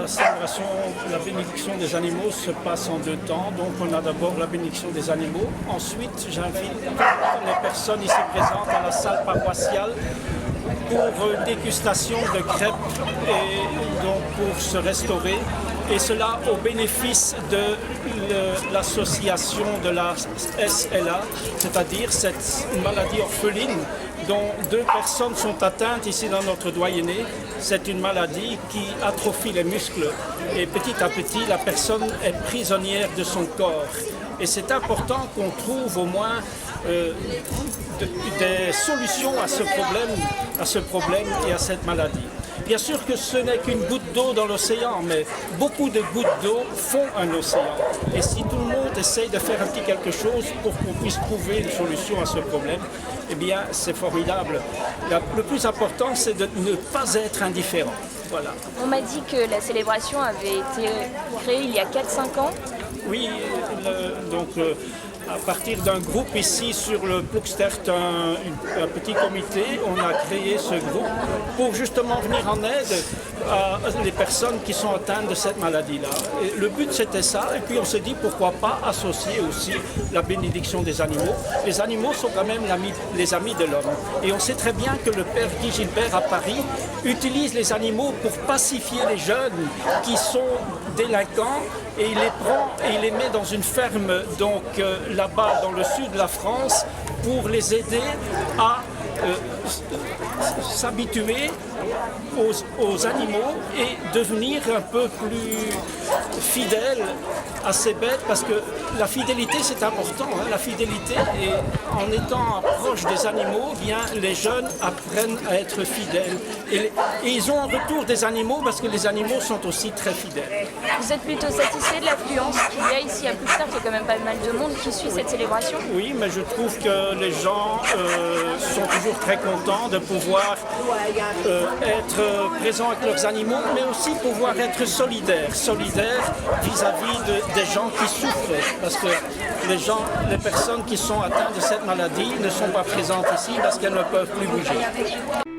la célébration, la bénédiction des animaux se passe en deux temps. Donc on a d'abord la bénédiction des animaux. Ensuite, j'invite les personnes ici présentes à la salle paroissiale pour dégustation de crêpes et donc pour se restaurer. Et cela au bénéfice de l'association de la SLA, c'est-à-dire cette maladie orpheline dont 2 personnes sont atteintes ici dans notre doyenné. C'est une maladie qui atrophie les muscles et petit à petit la personne est prisonnière de son corps. Et c'est important qu'on trouve au moins des solutions à ce problème et à cette maladie. Bien sûr que ce n'est qu'une goutte d'eau dans l'océan, mais beaucoup de gouttes d'eau font un océan. Et si tout le monde essaye de faire un petit quelque chose pour qu'on puisse trouver une solution à ce problème, eh bien c'est formidable. Le plus important, c'est de ne pas être indifférent. Voilà. On m'a dit que la célébration avait été créée il y a 4-5 ans. Oui, à partir d'un groupe ici sur le Ploegstert, un petit comité, on a créé ce groupe pour justement venir en aide à les personnes qui sont atteintes de cette maladie-là. Et le but c'était ça, et puis on s'est dit pourquoi pas associer aussi la bénédiction des animaux. Les animaux sont quand même les amis de l'homme. Et on sait très bien que le père Guy Gilbert à Paris utilise les animaux pour pacifier les jeunes qui sont délinquants, et il les prend et il les met dans une ferme donc là-bas dans le sud de la France pour les aider à s'habituer aux animaux et devenir un peu plus fidèles à ces bêtes, parce que la fidélité c'est important, hein, la fidélité, et en étant proche des animaux, bien les jeunes apprennent à être fidèles et ils ont en retour des animaux parce que les animaux sont aussi très fidèles. Vous êtes plutôt satisfait de l'affluence qu'il y a ici à Ploegstert? Il y a quand même pas mal de monde qui suit cette célébration. Oui, mais je trouve que les gens sont toujours très contents de pouvoir être présents avec leurs animaux, mais aussi pouvoir être solidaires vis-à-vis des gens qui souffrent, parce que les personnes qui sont atteintes de cette maladie ne sont pas présentes ici parce qu'elles ne peuvent plus bouger.